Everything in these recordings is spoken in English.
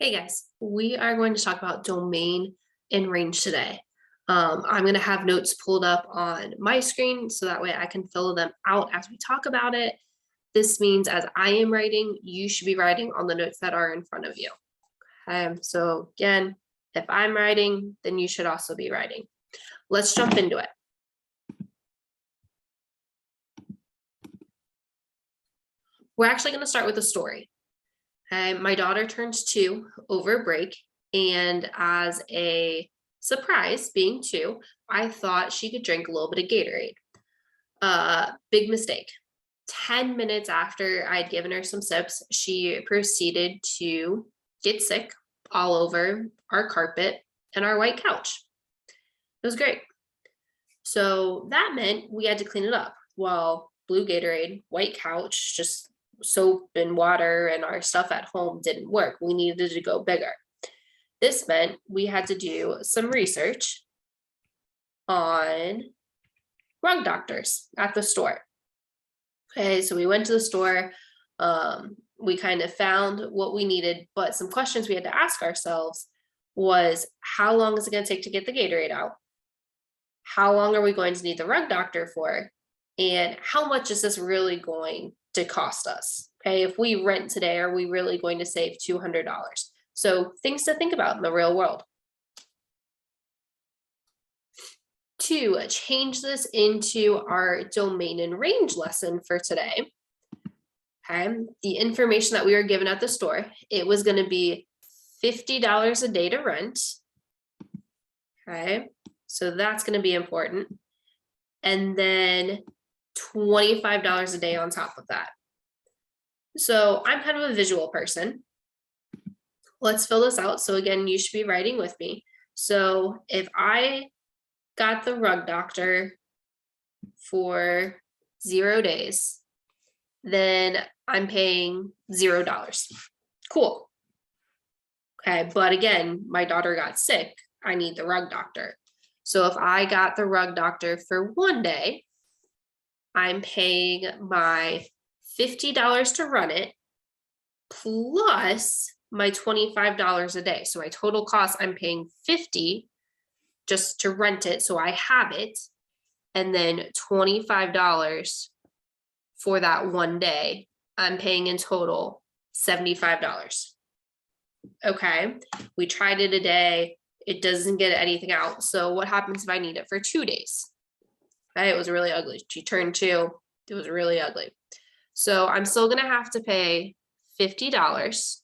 Hey guys, we are going to talk about domain and range today. I'm going to have notes pulled up on my screen so that way I can fill them out as we talk about it. This means as I am writing, you should be writing on the notes that are in front of you. So again, if I'm writing, then you should also be writing. Let's jump into it. We're actually going to start with a story. My daughter turns 2 over break, and as a surprise, being 2, I thought she could drink a little bit of Gatorade. Big mistake. 10 minutes after I'd given her some sips, she proceeded to get sick all over our carpet and our white couch. It was great. So that meant we had to clean it up. Well, blue Gatorade, white couch, just soap and water and our stuff at home didn't work. We needed to go bigger. This meant we had to do some research on rug doctors at the store. Okay, so we went to the store. We kind of found what we needed, but some questions we had to ask ourselves was how long is it going to take to get the Gatorade out? How long are we going to need the rug doctor for? And how much is this really going to cost us? Okay, if we rent today, are we really going to save $200? So things to think about in the real world. To change this into our domain and range lesson for today, okay, the information that we were given at the store, it was going to be $50 a day to rent. Okay, so that's going to be important. And then $25 a day on top of that. So I'm kind of a visual person. Let's fill this out. So again, you should be writing with me. So if I got the rug doctor for 0 days, then I'm paying $0. Cool. Okay, but again, my daughter got sick. I need the rug doctor. So if I got the rug doctor for 1 day, I'm paying my $50 to run it plus my $25 a day. So my total cost, I'm paying $50 just to rent it. So I have it. And then $25 for that 1 day. I'm paying in total $75. Okay. We tried it a day. It doesn't get anything out. So what happens if I need it for 2 days? Okay, it was really ugly. She turned 2. It was really ugly. So I'm still going to have to pay $50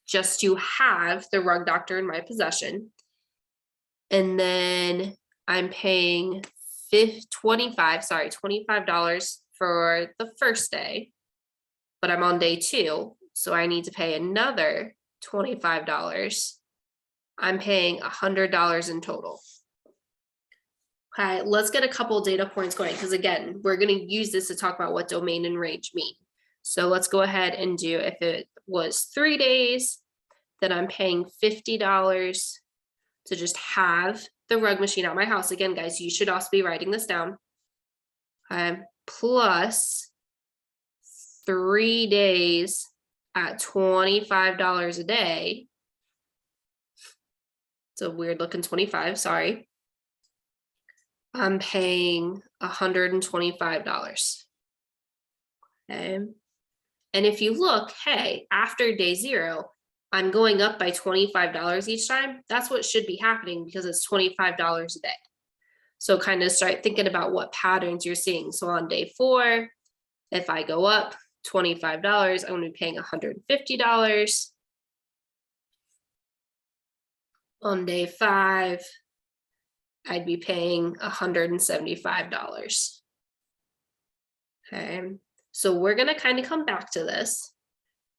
just to have the rug doctor in my possession. And then I'm paying $25 for the first day, but I'm on day 2. So I need to pay another $25. I'm paying $100 in total. Okay, let's get a couple data points going because again, we're going to use this to talk about what domain and range mean. So let's go ahead and do, if it was 3 days, then I'm paying $50 to just have the rug machine at my house. Again, guys, you should also be writing this down. Plus 3 days at $25 a day. It's a weird looking 25, sorry. I'm paying $125. Okay. And if you look, hey, after day 0, I'm going up by $25 each time. That's what should be happening because it's $25 a day. So kind of start thinking about what patterns you're seeing. So on day 4, if I go up $25, I'm going to be paying $150. On day 5, I'd be paying $175. Okay, so we're going to kind of come back to this,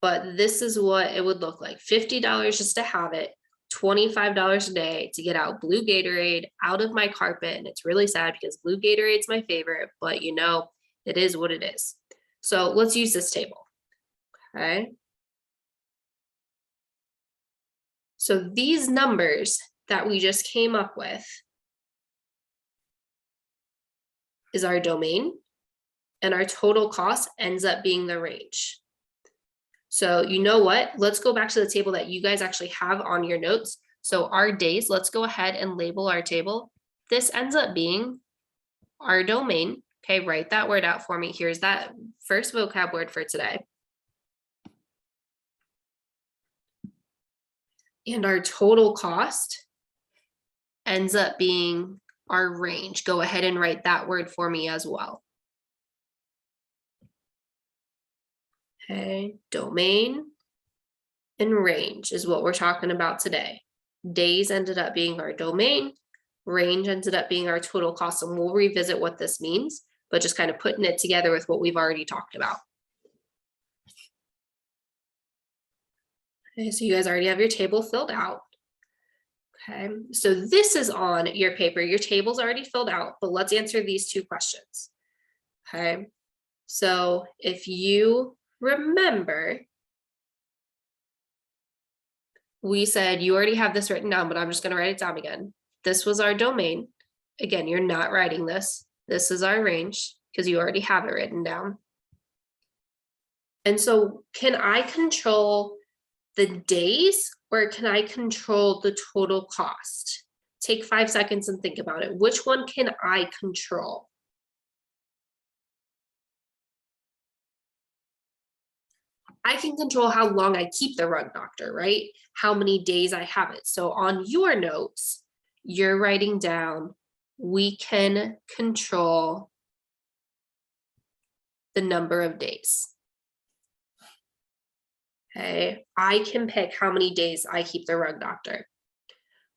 but this is what it would look like. $50 just to have it, $25 a day to get out blue Gatorade out of my carpet. And it's really sad because blue Gatorade's my favorite, but you know, it is what it is. So let's use this table. Okay. So these numbers that we just came up with is our domain, and our total cost ends up being the range. So you know what? Let's go back to the table that you guys actually have on your notes. So our days, let's go ahead and label our table. This ends up being our domain. Okay, write that word out for me. Here's that first vocab word for today. And our total cost ends up being our range. Go ahead and write that word for me as well. Okay, domain and range is what we're talking about today. Days ended up being our domain. Range ended up being our total cost, and we'll revisit what this means, but just kind of putting it together with what we've already talked about. Okay, so you guys already have your table filled out. Okay, so this is on your paper. Your table's already filled out, but let's answer these two questions. Okay, so if you remember, we said you already have this written down, but I'm just going to write it down again. This was our domain. Again, you're not writing this. This is our range because you already have it written down. And so can I control the days or can I control the total cost? Take 5 seconds and think about it. Which one can I control? I can control how long I keep the rug doctor, right? How many days I have it. So on your notes, you're writing down, we can control the number of days. Okay, I can pick how many days I keep the rug doctor.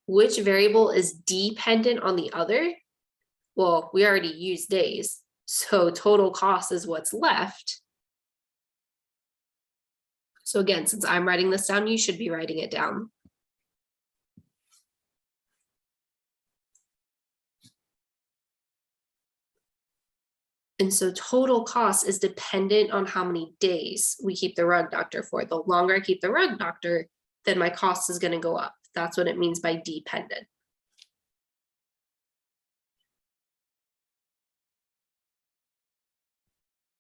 Which variable is dependent on the other? Well, we already used days, so total cost is what's left. So again, since I'm writing this down, you should be writing it down. And so total cost is dependent on how many days we keep the rug doctor for. The longer I keep the rug doctor, then my cost is going to go up. That's what it means by dependent.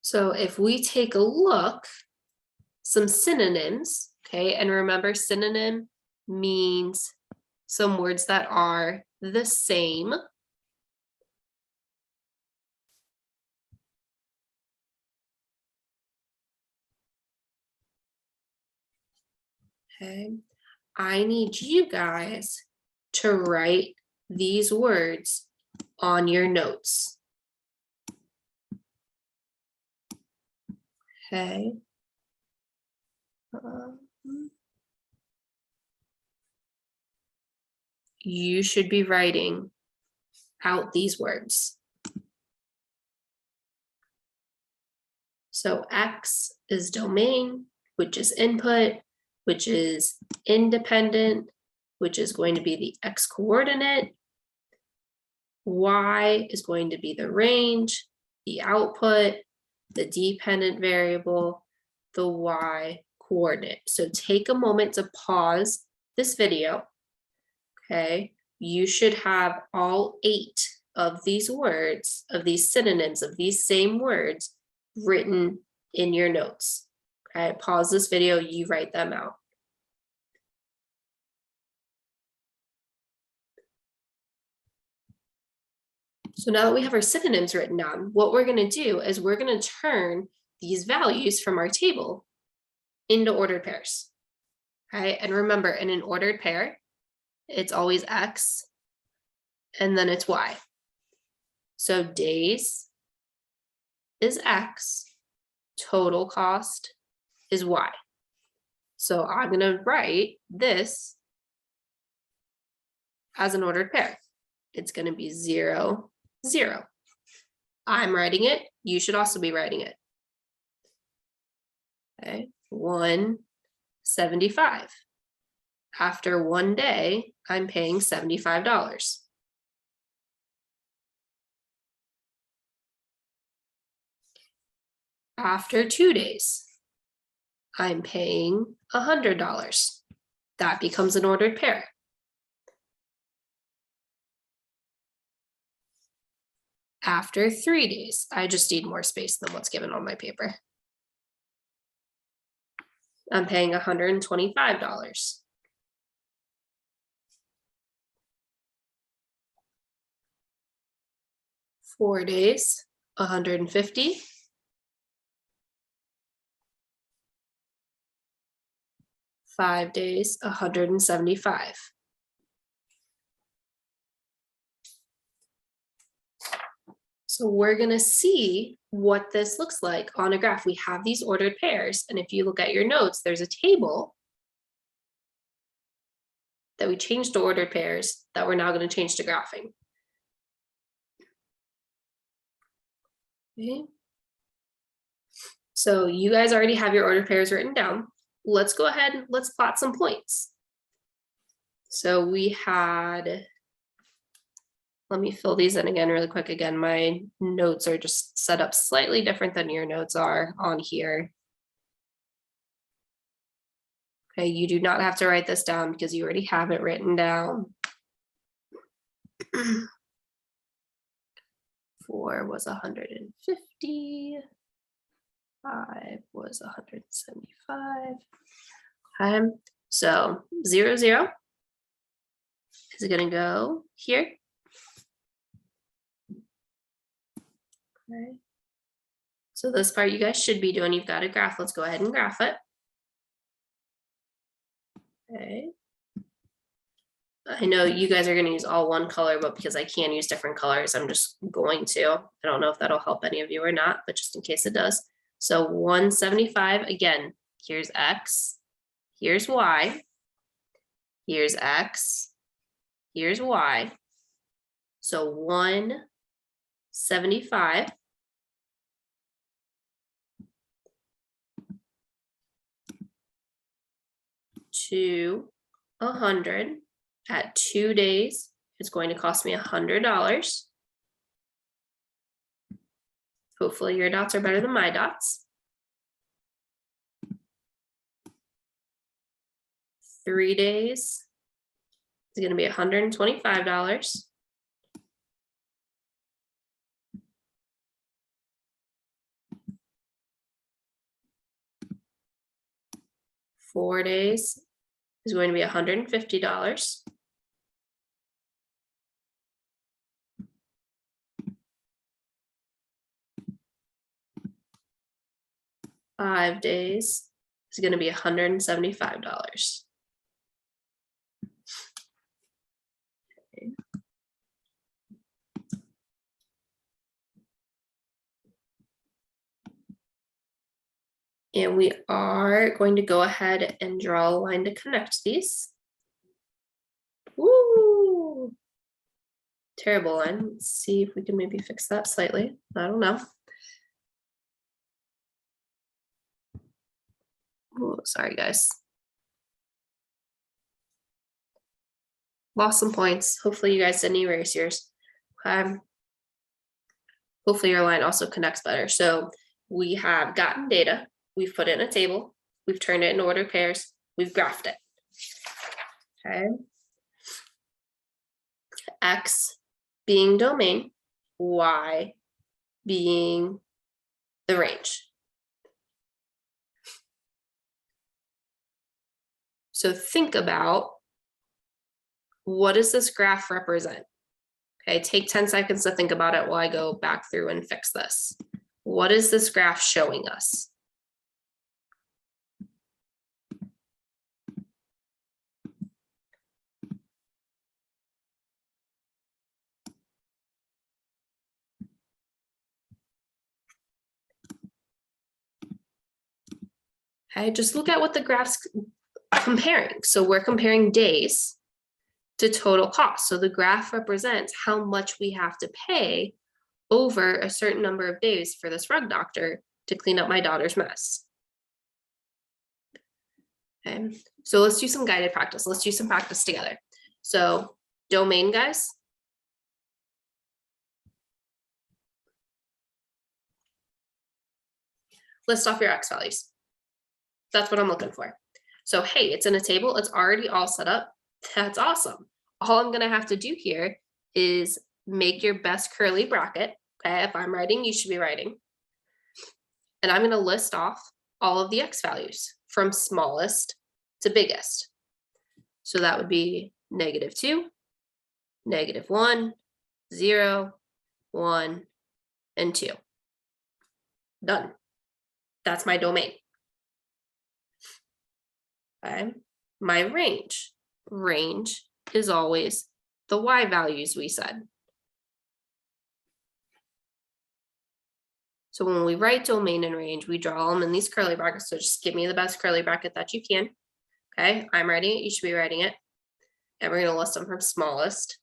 So if we take a look, some synonyms, okay, and remember synonym means some words that are the same. Okay, I need you guys to write these words on your notes. Okay. You should be writing out these words. So X is domain, which is input, which is independent, which is going to be the X coordinate. Y is going to be the range, the output, the dependent variable, the Y coordinate. So take a moment to pause this video. Okay, you should have all 8 of these words, of these synonyms, of these same words written in your notes. Okay, pause this video, you write them out. So now that we have our synonyms written down, what we're going to do is we're going to turn these values from our table into ordered pairs. Okay, and remember, in an ordered pair, it's always X and then it's Y. So days is X, total cost is Y. So I'm going to write this as an ordered pair. It's going to be 0, 0. I'm writing it. You should also be writing it. Okay, 175. After 1 day, I'm paying $75. After 2 days, I'm paying $100. That becomes an ordered pair. After 3 days, I just need more space than what's given on my paper. I'm paying $125. 4 days, 150. 5 days, 175. So we're going to see what this looks like on a graph. We have these ordered pairs, and if you look at your notes, there's a table that we changed to ordered pairs that we're now going to change to graphing. Okay. So you guys already have your ordered pairs written down. Let's go ahead and let's plot some points. So we had, let me fill these in again really quick. Again, my notes are just set up slightly different than your notes are on here. Okay, you do not have to write this down because you already have it written down. 4 was 150. 5 was 175. Okay, so 0, 0 is going to go here. Okay. So this part you guys should be doing. You've got a graph. Let's go ahead and graph it. Okay. I know you guys are going to use all one color, but because I can use different colors, I'm just going to. I don't know if that'll help any of you or not, but just in case it does. So 175, again, here's X, here's Y, here's X, here's Y. So 175 to 100 at 2 days is going to cost me $100. Hopefully your dots are better than my dots. 3 days is going to be $125. 4 days is going to be $150. 5 days is going to be $175. Okay. And we are going to go ahead and draw a line to connect these. Woo! Terrible line. Let's see if we can maybe fix that slightly. I don't know. Oh, sorry, guys. Lost some points. Hopefully you guys didn't erase yours. Hopefully your line also connects better. So we have gotten data. We've put it in a table. We've turned it into ordered pairs. We've graphed it. Okay. X being domain, Y being the range. So think about, what does this graph represent? Okay, take 10 seconds to think about it while I go back through and fix this. What is this graph showing us? Okay, just look at what the graph's comparing. So we're comparing days to total cost. So the graph represents how much we have to pay over a certain number of days for this rug doctor to clean up my daughter's mess. Okay, so let's do some guided practice. Let's do some practice together. So domain, guys. List off your X values. That's what I'm looking for. So, hey, it's in a table. It's already all set up. That's awesome. All I'm going to have to do here is make your best curly bracket. Okay, if I'm writing, you should be writing. And I'm going to list off all of the X values. from smallest to biggest. So that would be -2, -1, 0, 1, and 2. Done. That's my domain. Okay. My range. Range is always the y values we said. So when we write domain and range, we draw them in these curly brackets. So just give me the best curly bracket that you can. Okay, I'm writing it. You should be writing it. And we're going to list them from smallest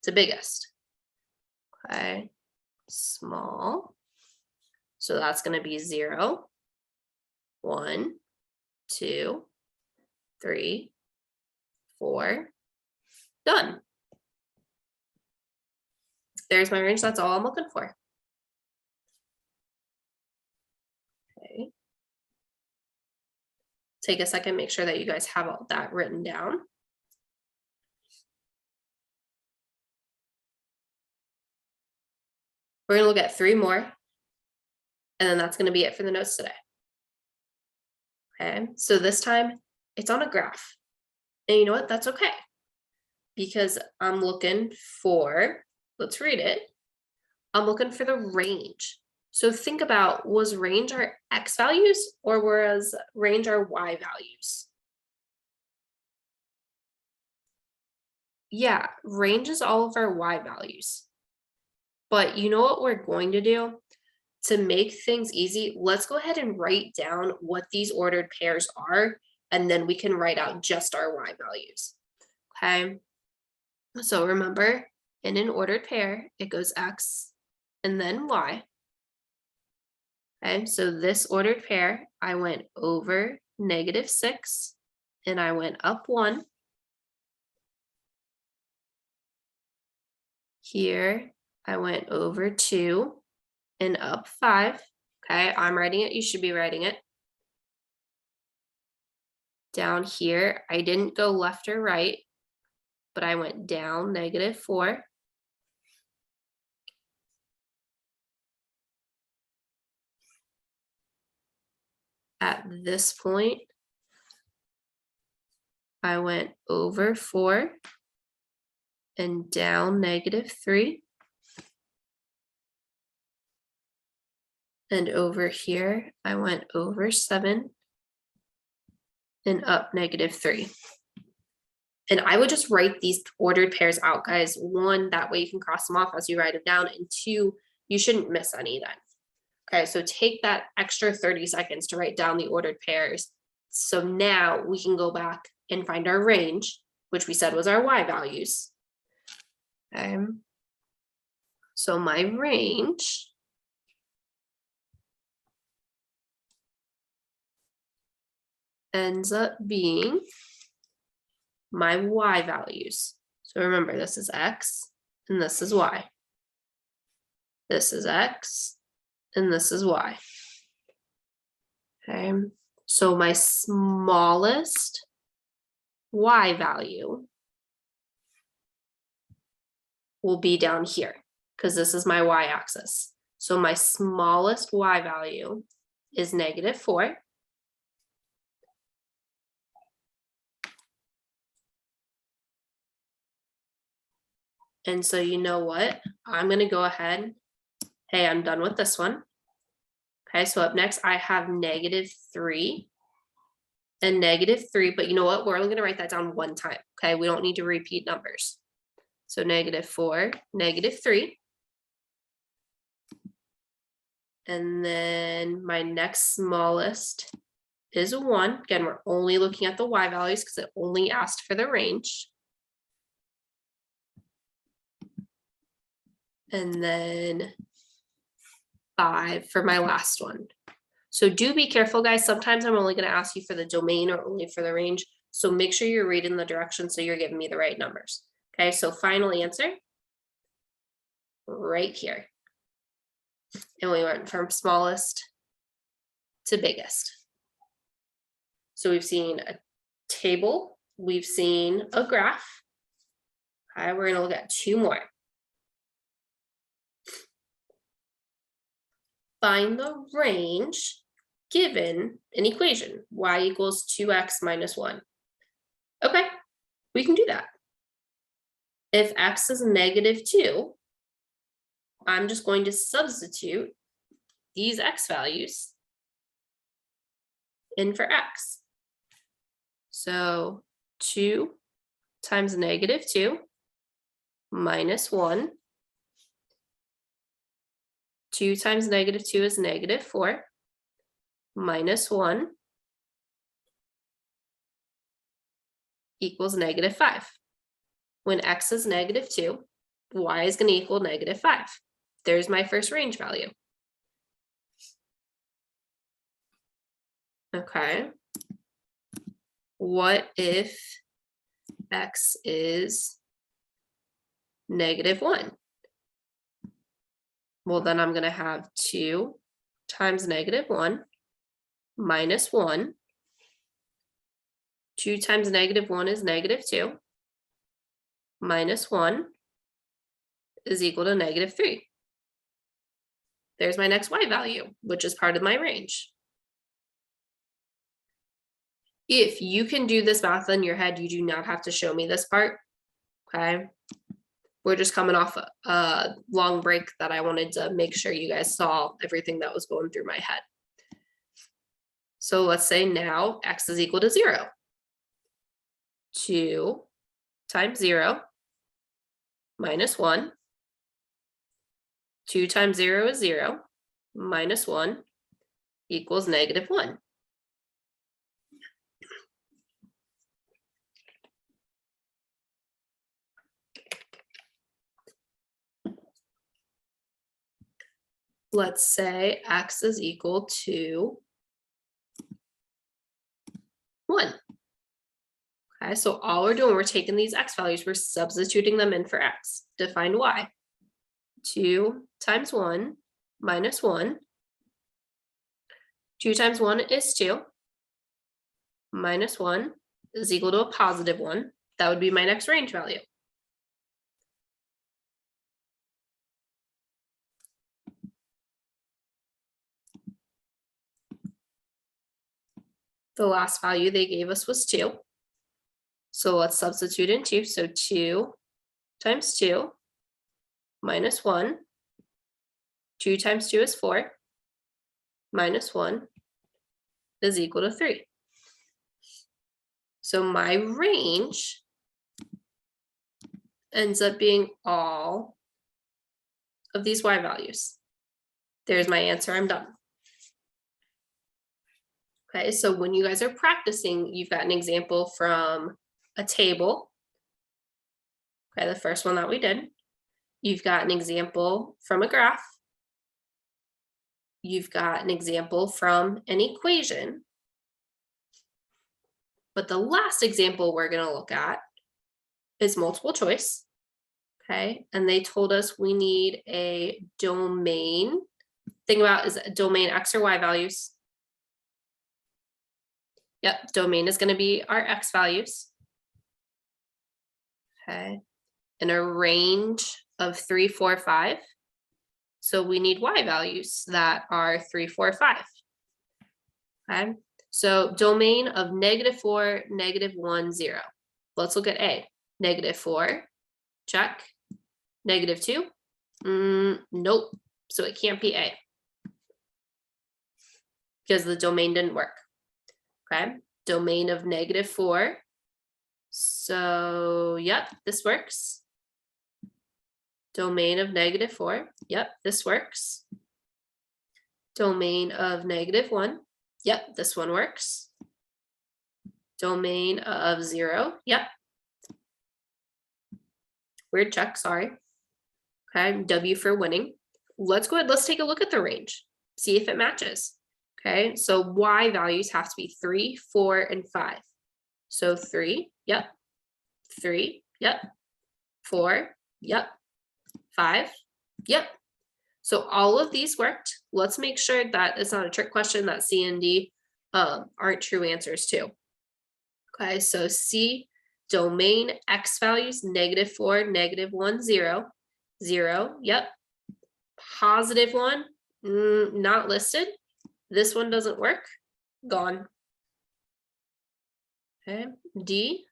to biggest. Okay, small. So that's going to be 0, 1, 2, 3, 4. Done. There's my range. That's all I'm looking for. Okay. Take a second, make sure that you guys have all that written down. We're going to look at 3 more, and then that's going to be it for the notes today. Okay, so this time it's on a graph. And you know what? That's okay. Because I'm looking for, let's read it. I'm looking for the range. So think about, was range our x values or was range our y values? Yeah, range is all of our y values. But you know what we're going to do? To make things easy, let's go ahead and write down what these ordered pairs are, and then we can write out just our y values. Okay, so remember, in an ordered pair, it goes x and then y. Okay, so this ordered pair, I went over -6 and I went up 1. Here, I went over 2 and up 5. Okay, I'm writing it. You should be writing it. Down here, I didn't go left or right, but I went down -4. At this point, I went over 4 and down -3. And over here, I went over 7 and up -3. And I would just write these ordered pairs out, guys. 1, that way you can cross them off as you write them down. And 2, you shouldn't miss any then. Okay, so take that extra 30 seconds to write down the ordered pairs. So now we can go back and find our range, which we said was our y values. Okay. So my range ends up being my y values. So remember, this is x and this is y. This is x and this is y. Okay, so my smallest y value will be down here because this is my y-axis. So my smallest y value is -4. And so you know what? I'm going to go ahead. Hey, I'm done with this one. Okay, so up next I have -3 and -3, but you know what? We're only going to write that down one time. Okay, we don't need to repeat numbers. So -4, -3. And then my next smallest is a 1. Again, we're only looking at the y values because it only asked for the range. And then 5 for my last one. So do be careful, guys. Sometimes I'm only going to ask you for the domain or only for the range. So make sure you're reading the directions so you're giving me the right numbers. Okay, so final answer right here. And we went from smallest to biggest. So we've seen a table, we've seen a graph. Okay, we're going to look at 2 more. Find the range given an equation, y equals 2x minus 1. Okay, we can do that. If x is -2, I'm just going to substitute these x values in for x. So 2 times -2 minus 1. 2 times -2 is -4 minus 1 equals -5. When x is -2, y is going to equal -5. There's my first range value. Okay. What if x is -1? Well, then I'm going to have 2 times -1 minus 1. 2 times -1 is -2. Minus 1 is equal to -3. There's my next y value, which is part of my range. If you can do this math in your head, you do not have to show me this part, okay? We're just coming off a long break that I wanted to make sure you guys saw everything that was going through my head. So let's say now x is equal to 0. 2 times 0 minus 1. 2 times 0 is 0 minus 1 equals -1. Let's say x is equal to 1. Okay, so all we're doing, we're taking these x values, we're substituting them in for x to find y. 2 times 1 minus 1. 2 times 1 is 2. Minus 1 is equal to a +1. That would be my next range value. The last value they gave us was 2. So let's substitute in 2. So 2 times 2 minus 1. 2 times 2 is 4. Minus 1 is equal to 3. So my range ends up being all of these y values. There's my answer, I'm done. Okay, so when you guys are practicing, you've got an example from a table. Okay, the first one that we did. You've got an example from a graph. You've got an example from an equation. But the last example we're going to look at is multiple choice. Okay, and they told us we need a domain. Think about, is a domain x or y values? Yep, domain is going to be our x values. Okay, in a range of 3, 4, 5. So we need y values that are 3, 4, 5. Okay, so domain of -4, -1, 0. Let's look at A. -4, check. -2, nope. So it can't be A because the domain didn't work. Okay, domain of -4. So, yep, this works. Domain of -4. Yep, this works. Domain of -1. Yep, this one works. Domain of 0. Yep. Weird check, sorry. Okay, W for winning. Let's go ahead, let's take a look at the range. See if it matches. Okay, so y values have to be 3, 4, and 5. So 3, yep. 3, yep. 4, yep. 5, yep. So all of these worked. Let's make sure that it's not a trick question, that C and D aren't true answers too. Okay, so C, domain x values, -4, -1, 0. 0, yep. +1, not listed. This one doesn't work, gone. Okay, D,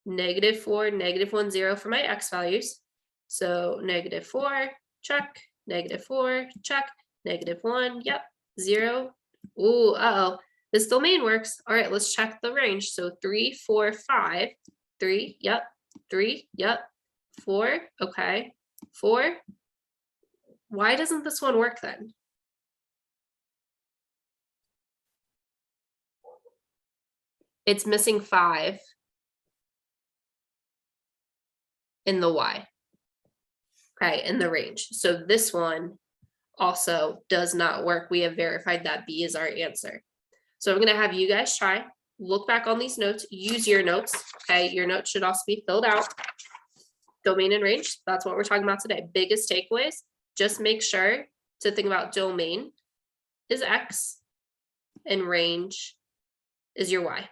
-4, -1, 0 for my x values. So -4, check, -4, check, -1, yep, 0. Ooh, uh-oh, this domain works. All right, let's check the range. So 3, 4, 5, 3, yep, 3, yep, 4, okay, 4. Why doesn't this one work then? It's missing 5 in the Y. Okay, in the range. So this one also does not work. We have verified that B is our answer. So I'm gonna have you guys try, look back on these notes, use your notes, okay? Your notes should also be filled out. Domain and range, that's what we're talking about today. Biggest takeaways, just make sure to think about domain is X and range is your Y.